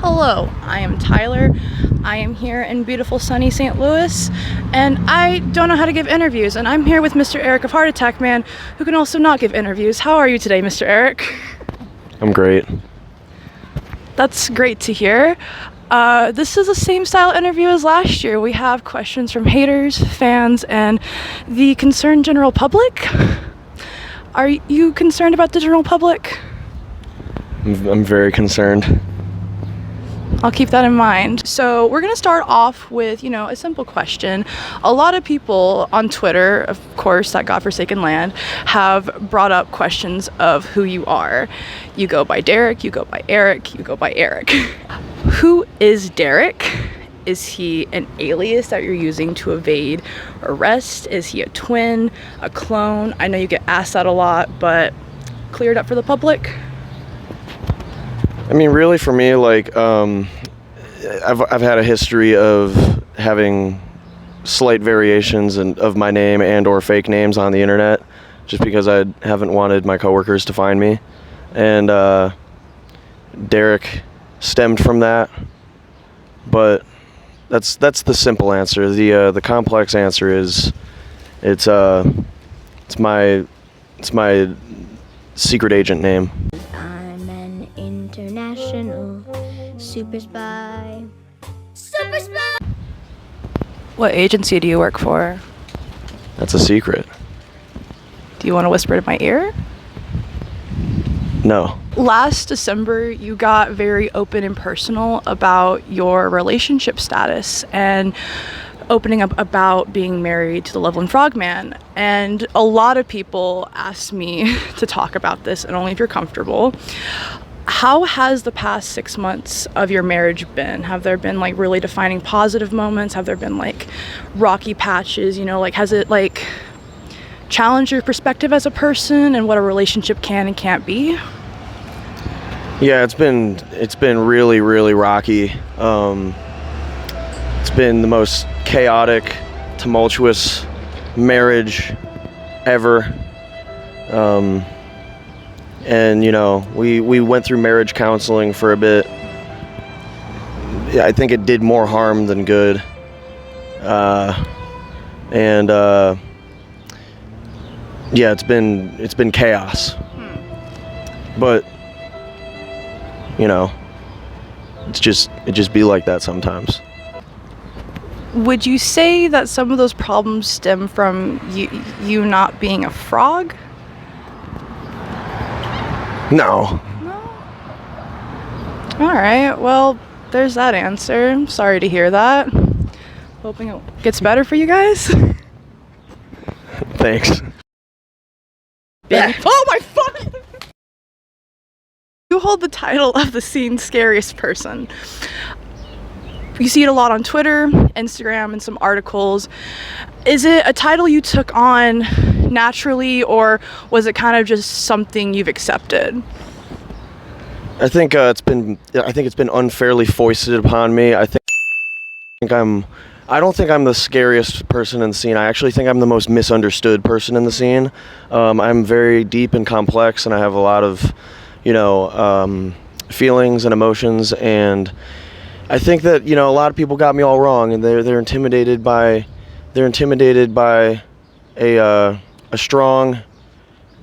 Hello, I am Tyler. I am here in beautiful sunny St. Louis, and I don't know how to give interviews, and I'm here with Mr. Eric of Heart Attack Man, who can also not give interviews. How are you today, Mr. Eric? I'm great. That's great to hear. This is the same style interview as last year. We have questions from haters, fans, and the concerned general public. Are you concerned about the general public? I'm very concerned. I'll keep that in mind. So we're gonna start off with, a simple question. A lot of people on Twitter, of course, that godforsaken land, have brought up questions of who you are. You go by Derek, you go by Eric, you go by Eric. Who is Derek? Is he an alias that you're using to evade arrest? Is he a twin, a clone? I know you get asked that a lot, but clear it up for the public. I mean, really, for me, I've had a history of having slight variations of my name and/or fake names on the internet, just because I haven't wanted my coworkers to find me, and Derek stemmed from that. But that's the simple answer. The complex answer is it's my secret agent name. I'm an international super spy. Super spy! What agency do you work for? That's a secret. Do you want to whisper to my ear? No. Last December, you got very open and personal about your relationship status and opening up about being married to the Loveland Frogman. And a lot of people asked me to talk about this, and only if you're comfortable. How has the past 6 months of your marriage been? Have there been really defining positive moments? Have there been rocky patches? Has it challenged your perspective as a person and what a relationship can and can't be? Yeah, it's been really, really rocky. It's been the most chaotic, tumultuous marriage ever. And we went through marriage counseling for a bit. I think it did more harm than good. Yeah, it's been chaos. But it just be like that sometimes. Would you say that some of those problems stem from you not being a frog? No. All right, well, there's that answer. I'm sorry to hear that. Hoping it gets better for you guys. Thanks. Oh my fucking... You hold the title of the scene's scariest person. You see it a lot on Twitter, Instagram, and some articles. Is it a title you took on naturally, or was it kind of just something you've accepted? I think it's been unfairly foisted upon me. I don't think I'm the scariest person in the scene. I actually think I'm the most misunderstood person in the scene. I'm very deep and complex, and I have a lot of, feelings and emotions, and I think that a lot of people got me all wrong, and they're intimidated by a strong,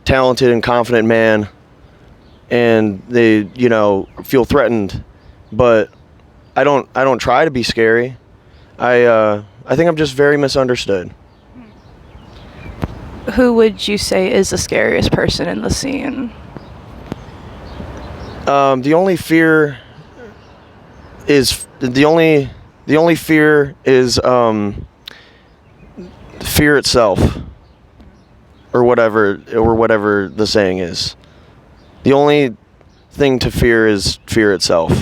talented, and confident man, and they feel threatened. But I don't try to be scary. I think I'm just very misunderstood. Who would you say is the scariest person in the scene? The only fear is fear itself, or whatever the saying is. The only thing to fear is fear itself.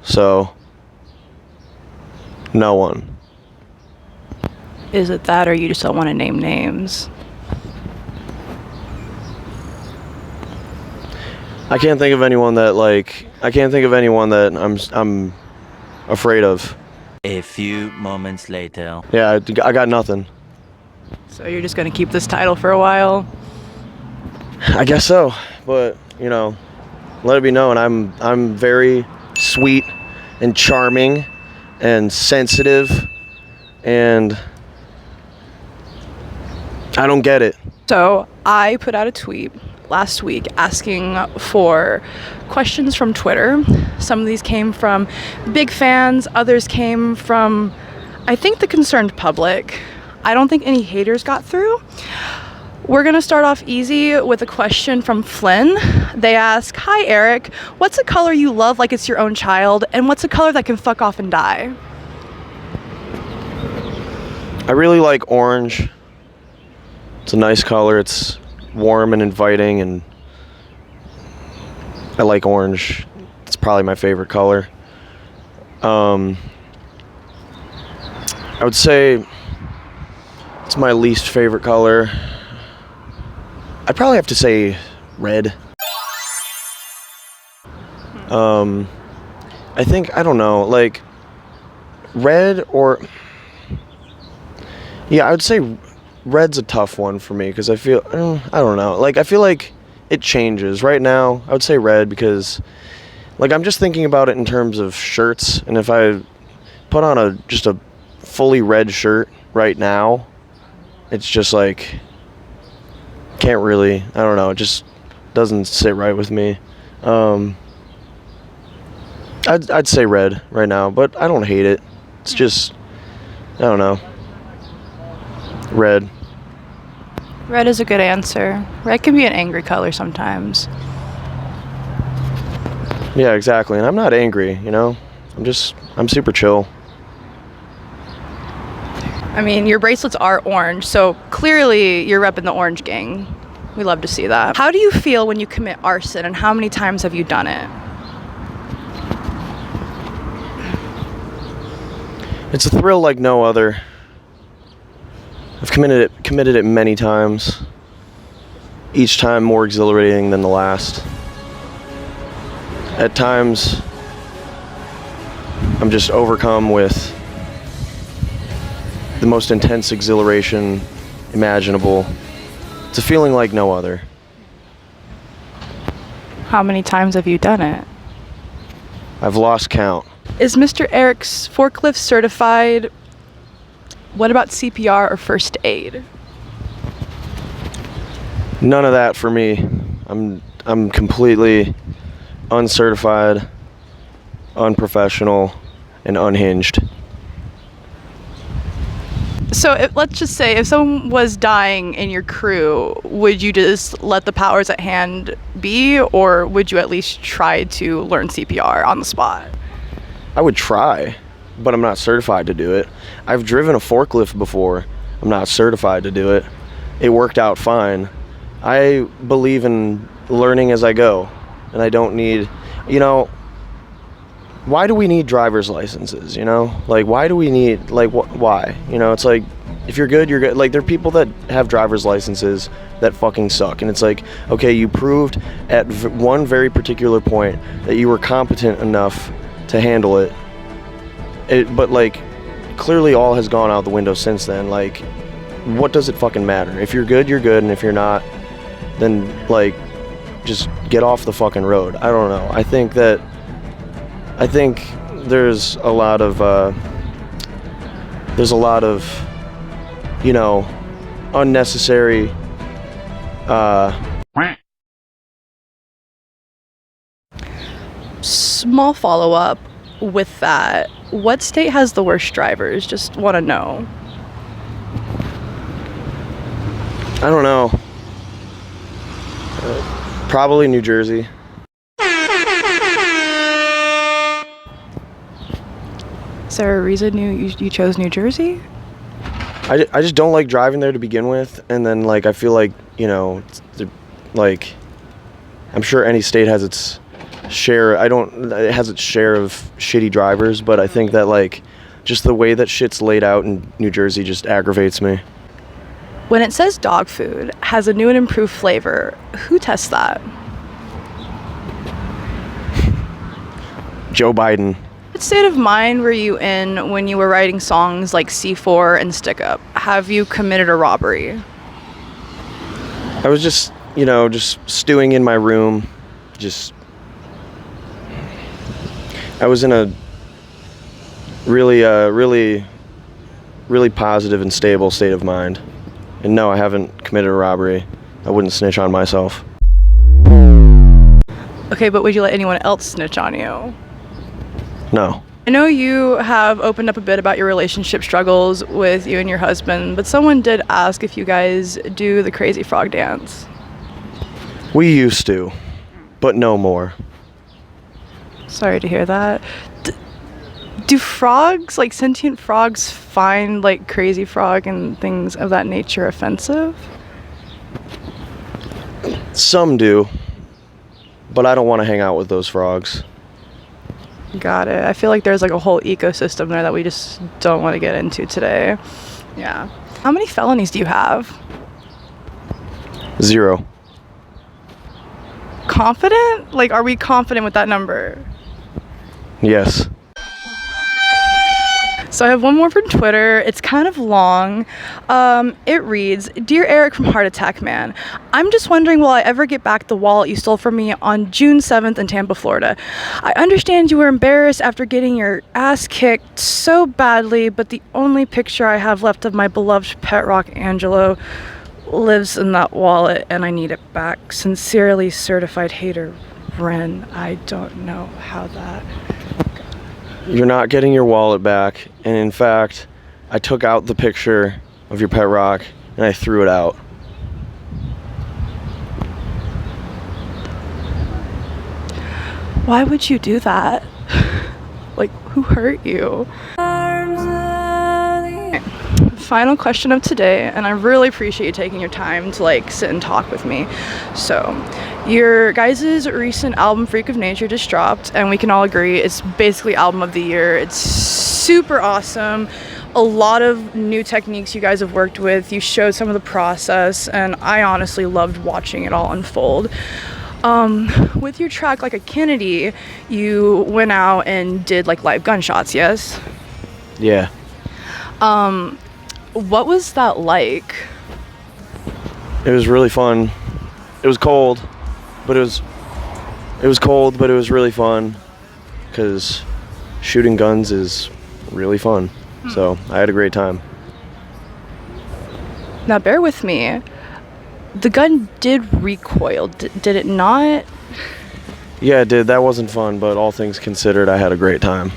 So, no one. Is it that, or you just don't want to name names? I can't think of anyone that I'm afraid of. A few moments later. Yeah, I got nothing. So you're just going to keep this title for a while? I guess so, but you know, let it be known I'm very sweet and charming and sensitive, and I don't get it. So I put out a tweet last week asking for questions from Twitter. Some of these came from big fans, others came from, I think, the concerned public. I don't think any haters got through. We're gonna start off easy with a question from Flynn. They ask, "Hi Eric, what's a color you love like it's your own child, and what's a color that can fuck off and die?" I really like orange. It's a nice color. It's warm and inviting, and I like orange. It's probably my favorite color. I would say it's my least favorite color. I'd probably have to say red. I think, I don't know, like red or, yeah, I would say red's a tough one for me because I feel, I don't know, like I feel like it changes. Right now, I would say red because, like, I'm just thinking about it in terms of shirts, and if I put on just a fully red shirt right now, it's just like, can't really, I don't know, it just doesn't sit right with me. I'd say red right now, but I don't hate it. It's just, I don't know, red. Red is a good answer. Red can be an angry color sometimes. Yeah, exactly. And I'm not angry, you know? I'm super chill. I mean, your bracelets are orange, so clearly you're repping the orange gang. We love to see that. How do you feel when you commit arson, and how many times have you done it? It's a thrill like no other. I've committed it many times. Each time more exhilarating than the last. At times, I'm just overcome with the most intense exhilaration imaginable. It's a feeling like no other. How many times have you done it? I've lost count. Is Mr. Eric's forklift certified? What about CPR or first aid? None of that for me. I'm completely uncertified, unprofessional, and unhinged. So let's just say if someone was dying in your crew, would you just let the powers at hand be, or would you at least try to learn CPR on the spot? I would try, but I'm not certified to do it. I've driven a forklift before. I'm not certified to do it. It worked out fine. I believe in learning as I go, and I don't need, you know, why do we need driver's licenses, you know? Like, why do we need, like, why? You know, it's like, if you're good, you're good. Like, there are people that have driver's licenses that fucking suck. And it's like, okay, you proved at one very particular point that you were competent enough to handle it. But, like, clearly all has gone out the window since then. Like, what does it fucking matter? If you're good, you're good. And if you're not, then, like, just get off the fucking road. I don't know. I think there's a lot of, you know, unnecessary, Small follow-up with that. What state has the worst drivers? Just want to know. I don't know. Probably New Jersey. Is there a reason you chose New Jersey? I just don't like driving there to begin with, and then, like, I feel like, you know, like, I'm sure any state has its share. It has its share of shitty drivers, but I think that, like, just the way that shit's laid out in New Jersey just aggravates me. When it says dog food has a new and improved flavor, who tests that? Joe Biden. What state of mind were you in when you were writing songs like C4 and Stick Up? Have you committed a robbery? I was just, just stewing in my room. I was in a really positive and stable state of mind. And no, I haven't committed a robbery. I wouldn't snitch on myself. Okay, but would you let anyone else snitch on you? No. I know you have opened up a bit about your relationship struggles with you and your husband, but someone did ask if you guys do the crazy frog dance. We used to, but no more. Sorry to hear that. Do frogs, like sentient frogs, find like crazy frog and things of that nature offensive? Some do, but I don't want to hang out with those frogs. Got it. I feel like there's like a whole ecosystem there that we just don't want to get into today. Yeah. How many felonies do you have? 0. Confident? Like, are we confident with that number? Yes. So I have one more from Twitter. It's kind of long. It reads, Dear Eric from Heart Attack Man, I'm just wondering, will I ever get back the wallet you stole from me on June 7th in Tampa, Florida? I understand you were embarrassed after getting your ass kicked so badly, but the only picture I have left of my beloved pet rock Angelo lives in that wallet, and I need it back. Sincerely, certified hater, Ren. I don't know how that... You're not getting your wallet back, and in fact, I took out the picture of your pet rock and I threw it out. Why would you do that? Like, who hurt you? Final question of today, and I really appreciate you taking your time to like sit and talk with me. So, your guys' recent album Freak of Nature just dropped, and we can all agree it's basically album of the year. It's super awesome. A lot of new techniques you guys have worked with. You showed some of the process, and I honestly loved watching it all unfold. With your track Like a Kennedy, you went out and did like live gunshots, yes? Yeah. What was that like? It was really fun. It was cold, but it was really fun because shooting guns is really fun. So I had a great time. Now bear with me. The gun did recoil, did it not? Yeah, it did. That wasn't fun, but all things considered, I had a great time.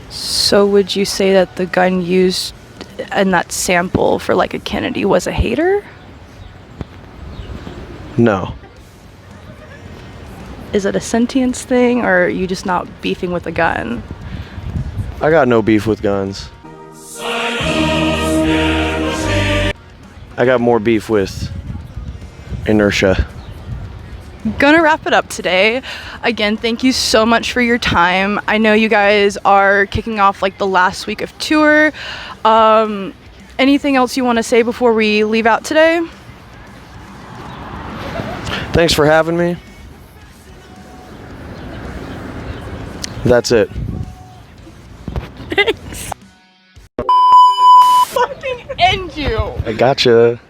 So would you say that the gun used in that sample for Like a Kennedy was a hater? No. Is it a sentience thing, or are you just not beefing with a gun? I got no beef with guns. I got more beef with inertia. Gonna wrap it up today. Again, thank you so much for your time. I know you guys are kicking off like the last week of tour. Anything else you want to say before we leave out today? Thanks for having me. That's it. Thanks. Fucking end you. I gotcha.